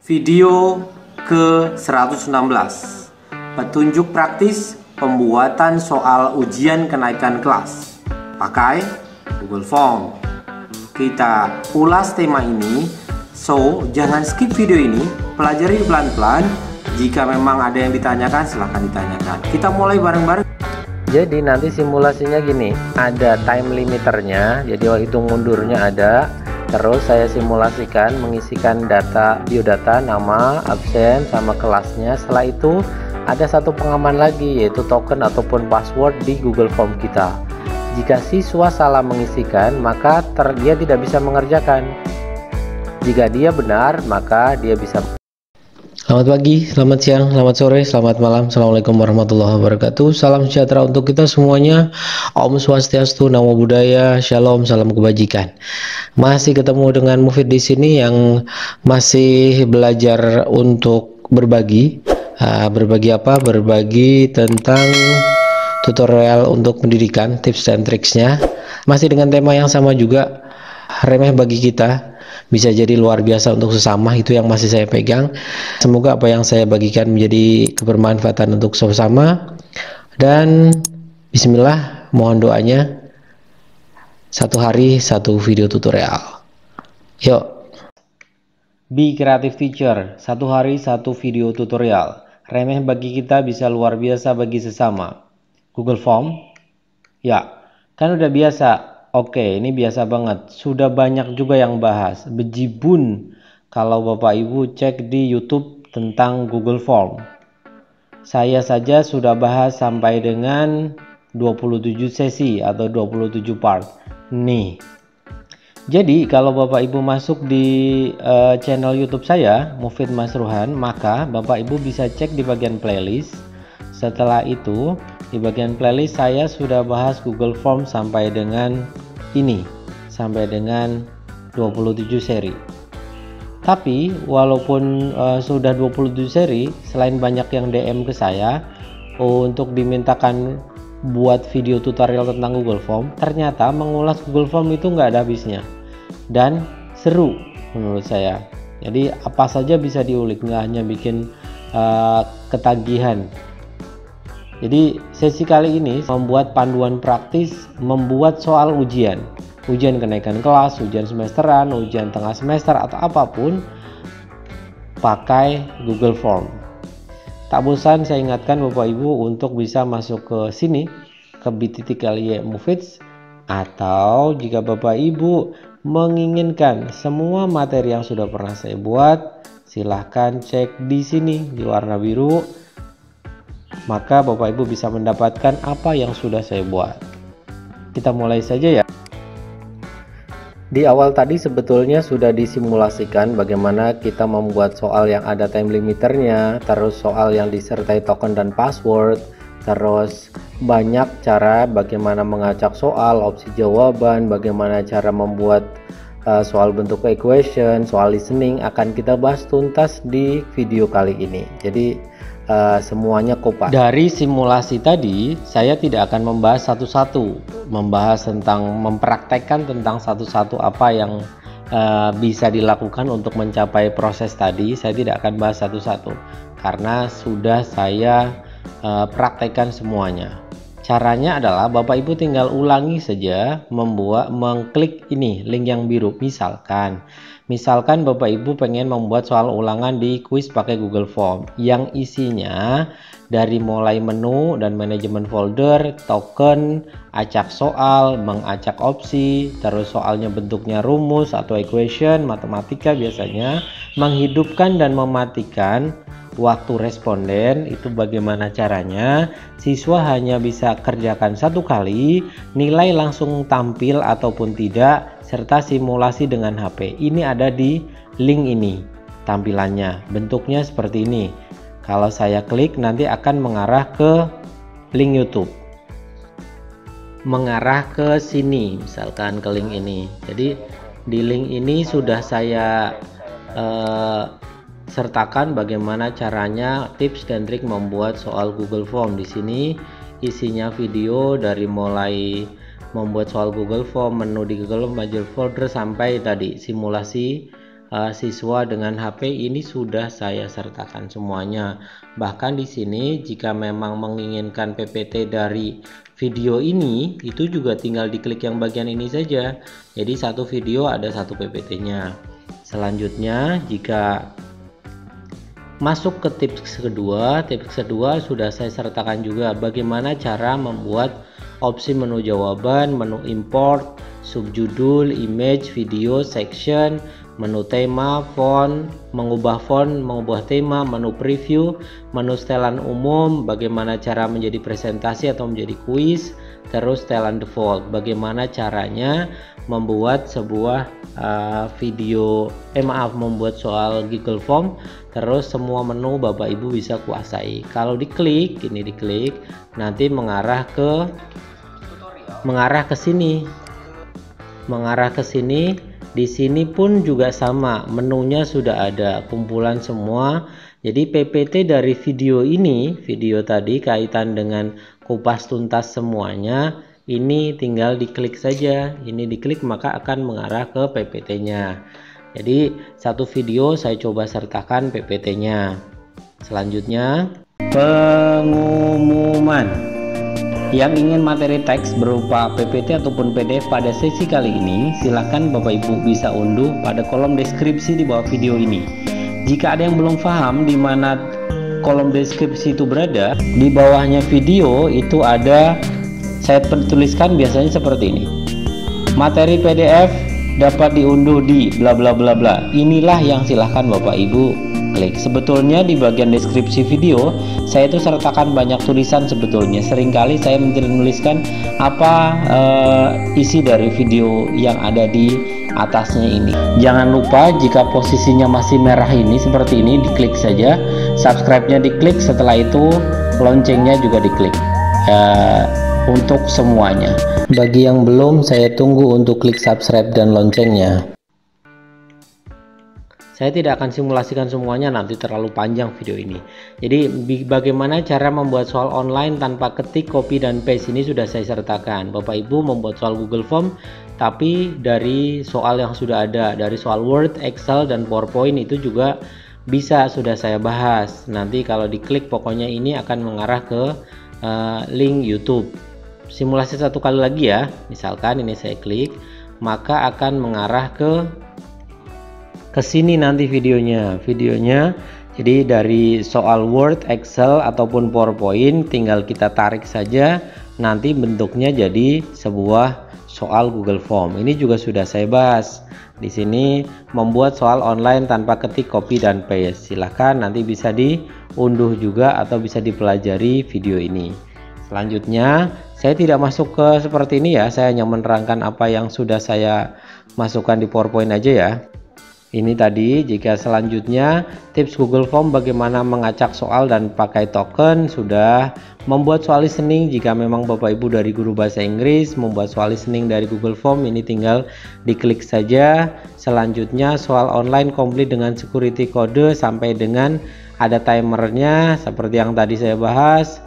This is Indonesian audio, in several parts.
Video ke-116, petunjuk praktis pembuatan soal ujian kenaikan kelas pakai Google Form. Kita ulas tema ini, so jangan skip video ini, pelajari pelan-pelan. Jika memang ada yang ditanyakan, silahkan ditanyakan. Kita mulai bareng-bareng. Jadi nanti simulasinya gini, ada time limiternya, jadi hitung mundurnya ada. Terus saya simulasikan mengisikan data, biodata, nama, absen, sama kelasnya. Setelah itu ada satu pengaman lagi, yaitu token ataupun password di Google Form kita. Jika siswa salah mengisikan, maka dia tidak bisa mengerjakan. Jika dia benar, maka dia bisa. Selamat pagi, selamat siang, selamat sore, selamat malam. Assalamualaikum warahmatullahi wabarakatuh. Salam sejahtera untuk kita semuanya. Om Swastiastu, Namo Buddhaya, Shalom, salam kebajikan. Masih ketemu dengan Mufid di sini yang masih belajar untuk berbagi. Berbagi apa? Berbagi tentang tutorial untuk pendidikan, tips dan triksnya. Masih dengan tema yang sama juga, remeh bagi kita. Bisa jadi luar biasa untuk sesama, itu yang masih saya pegang. Semoga apa yang saya bagikan menjadi kebermanfaatan untuk sesama. Dan bismillah, mohon doanya. Satu hari satu video tutorial. Yuk. Be Creative Teacher, satu hari satu video tutorial. Remeh bagi kita bisa luar biasa bagi sesama. Google Form? Ya, kan udah biasa. Oke, ini biasa banget. Sudah banyak juga yang bahas. Bejibun kalau Bapak Ibu cek di YouTube tentang Google Form. Saya saja sudah bahas sampai dengan 27 sesi atau 27 part. Nih. Jadi kalau Bapak Ibu masuk di channel YouTube saya, Mufid Mas Ruhan, maka Bapak Ibu bisa cek di bagian playlist. Setelah itu, di bagian playlist saya sudah bahas Google Form sampai dengan ini, sampai dengan 27 seri. Tapi walaupun sudah 27 seri, selain banyak yang DM ke saya untuk dimintakan buat video tutorial tentang Google Form, ternyata mengulas Google Form itu nggak ada habisnya dan seru menurut saya. Jadi apa saja bisa diulik, nggak hanya bikin ketagihan. Jadi sesi kali ini membuat panduan praktis membuat soal ujian kenaikan kelas, ujian semesteran, ujian tengah semester atau apapun pakai Google Form. Tak bosan saya ingatkan Bapak Ibu untuk bisa masuk ke sini ke bit.ly Mufids, atau jika Bapak Ibu menginginkan semua materi yang sudah pernah saya buat, silahkan cek di sini di warna biru. Maka Bapak Ibu bisa mendapatkan apa yang sudah saya buat. Kita mulai saja ya. Di awal tadi sebetulnya sudah disimulasikan bagaimana kita membuat soal yang ada time limiternya, terus soal yang disertai token dan password, terus banyak cara bagaimana mengacak soal, opsi jawaban, bagaimana cara membuat soal bentuk equation, soal listening akan kita bahas tuntas di video kali ini. Jadi semuanya kopas. Dari simulasi tadi saya tidak akan membahas satu-satu, membahas tentang mempraktekkan tentang satu-satu apa yang bisa dilakukan untuk mencapai proses tadi. Saya tidak akan bahas satu-satu karena sudah saya praktekkan semuanya. Caranya adalah Bapak Ibu tinggal ulangi saja, mengklik ini link yang biru. Misalkan Bapak Ibu pengen membuat soal ulangan di kuis pakai Google Form yang isinya dari mulai menu dan manajemen folder, token, acak soal, mengacak opsi, terus soalnya bentuknya rumus atau equation, matematika biasanya, menghidupkan dan mematikan waktu responden. Itu bagaimana caranya? Siswa hanya bisa kerjakan satu kali, nilai langsung tampil ataupun tidak, serta simulasi dengan HP. Ini ada di link ini tampilannya, bentuknya seperti ini. Kalau saya klik nanti akan mengarah ke link YouTube, mengarah ke sini, misalkan ke link ini. Jadi di link ini sudah saya sertakan bagaimana caranya tips dan trik membuat soal Google Form. Di sini isinya video dari mulai membuat soal Google Form, menu di Google Form, major folder, sampai tadi simulasi siswa dengan HP ini sudah saya sertakan semuanya. Bahkan di sini jika memang menginginkan PPT dari video ini, itu juga tinggal diklik yang bagian ini saja. Jadi satu video ada satu PPT-nya. Selanjutnya jika masuk ke tips kedua sudah saya sertakan juga bagaimana cara membuat opsi menu jawaban, menu import, subjudul, image, video, section, menu tema, font, mengubah tema, menu preview, menu setelan umum, bagaimana cara menjadi presentasi atau menjadi kuis, terus setelan default, bagaimana caranya membuat sebuah membuat soal Google Form. Terus semua menu Bapak Ibu bisa kuasai. Kalau diklik, ini diklik, nanti mengarah ke sini. Di sini pun juga sama, menunya sudah ada, kumpulan semua. Jadi PPT dari video tadi kaitan dengan kupas tuntas semuanya, ini tinggal diklik saja. Ini diklik maka akan mengarah ke PPT-nya. Jadi satu video saya coba sertakan PPT-nya. Selanjutnya pengumuman. Yang ingin materi teks berupa PPT ataupun PDF pada sesi kali ini, silakan Bapak Ibu bisa unduh pada kolom deskripsi di bawah video ini. Jika ada yang belum paham di mana kolom deskripsi itu berada, di bawahnya video itu ada, saya tuliskan biasanya seperti ini. Materi PDF dapat diunduh di bla bla bla bla. Inilah yang silahkan Bapak Ibu klik. Sebetulnya di bagian deskripsi video saya itu sertakan banyak tulisan sebetulnya. Seringkali saya menuliskan apa isi dari video yang ada di atasnya ini. Jangan lupa jika posisinya masih merah ini seperti ini, diklik saja. Subscribe-nya diklik, setelah itu loncengnya juga diklik. Untuk semuanya. Bagi yang belum, saya tunggu untuk klik subscribe dan loncengnya. Saya tidak akan simulasikan semuanya, nanti terlalu panjang video ini. Jadi bagaimana cara membuat soal online tanpa ketik, copy dan paste ini sudah saya sertakan. Bapak Ibu membuat soal Google Form tapi dari soal yang sudah ada, dari soal Word, Excel dan PowerPoint itu juga bisa, sudah saya bahas. Nanti kalau diklik pokoknya ini akan mengarah ke link YouTube. Simulasi satu kali lagi ya, misalkan ini saya klik, maka akan mengarah ke sini nanti videonya. Jadi dari soal Word, Excel ataupun PowerPoint tinggal kita tarik saja, nanti bentuknya jadi sebuah soal Google Form. Ini juga sudah saya bahas. Di sini membuat soal online tanpa ketik, copy dan paste. Silahkan nanti bisa diunduh juga atau bisa dipelajari video ini. Selanjutnya saya tidak masuk ke seperti ini ya, saya hanya menerangkan apa yang sudah saya masukkan di PowerPoint aja ya. Ini tadi. Jika selanjutnya tips Google Form bagaimana mengacak soal dan pakai token, sudah. Membuat soal listening, jika memang Bapak Ibu dari guru bahasa Inggris membuat soal listening dari Google Form, ini tinggal diklik saja. Selanjutnya soal online komplit dengan security code sampai dengan ada timernya seperti yang tadi saya bahas.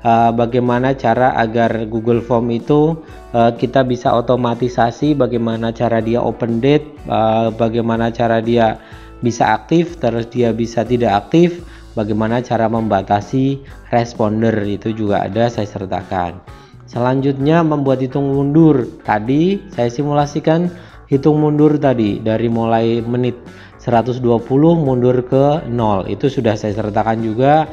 Bagaimana cara agar Google Form itu kita bisa otomatisasi, bagaimana cara dia open date, bagaimana cara dia bisa aktif, terus dia bisa tidak aktif, bagaimana cara membatasi responder, itu juga ada saya sertakan. Selanjutnya membuat hitung mundur. Tadi saya simulasikan hitung mundur tadi dari mulai menit 120 mundur ke 0, itu sudah saya sertakan juga.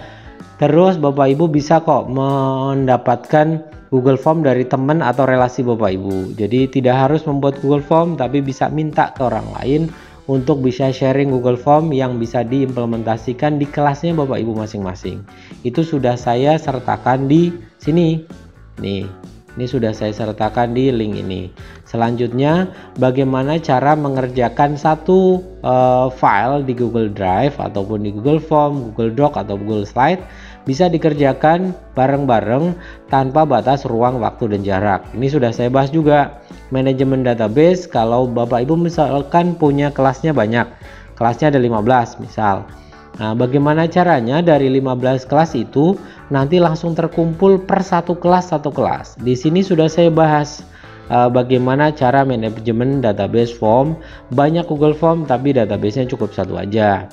Terus Bapak Ibu bisa kok mendapatkan Google Form dari teman atau relasi Bapak Ibu. Jadi tidak harus membuat Google Form, tapi bisa minta ke orang lain untuk bisa sharing Google Form yang bisa diimplementasikan di kelasnya Bapak Ibu masing-masing. Itu sudah saya sertakan di sini. Nih, ini sudah saya sertakan di link ini. Selanjutnya bagaimana cara mengerjakan satu file di Google Drive ataupun di Google Form, Google Doc atau Google Slide, bisa dikerjakan bareng-bareng tanpa batas ruang, waktu dan jarak. Ini sudah saya bahas juga. Manajemen database, kalau Bapak Ibu misalkan punya kelasnya banyak, kelasnya ada 15 misal. Nah, bagaimana caranya dari 15 kelas itu nanti langsung terkumpul per satu kelas. Di sini sudah saya bahas. bagaimana cara manajemen database form. Banyak Google Form tapi databasenya cukup satu aja.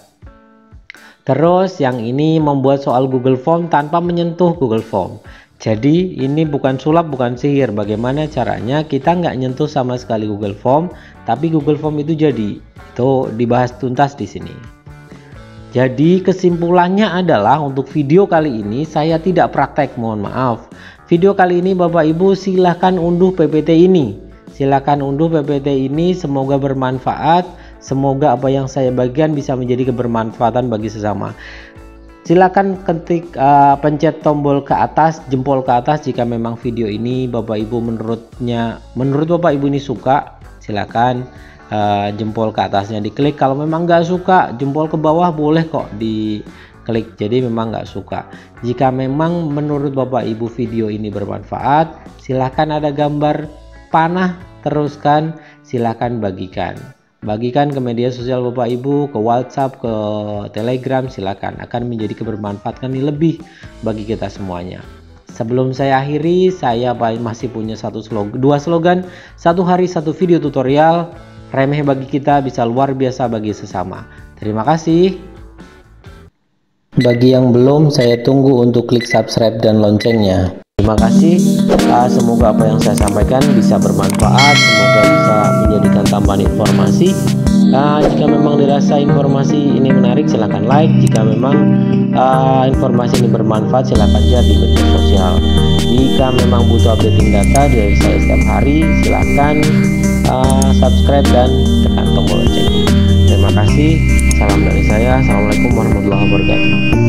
Terus yang ini membuat soal Google Form tanpa menyentuh Google Form. Jadi ini bukan sulap, bukan sihir. Bagaimana caranya kita nggak nyentuh sama sekali Google Form, tapi Google Form itu jadi. Itu dibahas tuntas di sini. Jadi kesimpulannya adalah untuk video kali ini saya tidak praktek, mohon maaf. Video kali ini Bapak Ibu silahkan unduh PPT ini. Silahkan unduh PPT ini, semoga bermanfaat. Semoga apa yang saya bagikan bisa menjadi kebermanfaatan bagi sesama. Silahkan ketik pencet tombol ke atas, jempol ke atas jika memang video ini Bapak Ibu menurut Bapak Ibu ini suka. Silahkan jempol ke atasnya diklik. Kalau memang nggak suka, jempol ke bawah boleh kok diklik. Jadi memang nggak suka. Jika memang menurut Bapak Ibu video ini bermanfaat, silahkan ada gambar panah, teruskan, silahkan bagikan. Bagikan ke media sosial Bapak Ibu, ke WhatsApp, ke Telegram, silakan. Akan menjadi kebermanfaatan lebih bagi kita semuanya. Sebelum saya akhiri, saya masih punya dua slogan. Satu hari satu video tutorial, remeh bagi kita, bisa luar biasa bagi sesama. Terima kasih. Bagi yang belum, saya tunggu untuk klik subscribe dan loncengnya. Terima kasih. Semoga apa yang saya sampaikan bisa bermanfaat, semoga bisa menjadikan tambahan informasi. Jika memang dirasa informasi ini menarik, silahkan like. Jika memang informasi ini bermanfaat, silahkan share di media sosial. Jika memang butuh updating data dari saya setiap hari, silahkan subscribe dan tekan tombol loncengnya. Terima kasih. Salam dari saya. Assalamualaikum warahmatullahi wabarakatuh.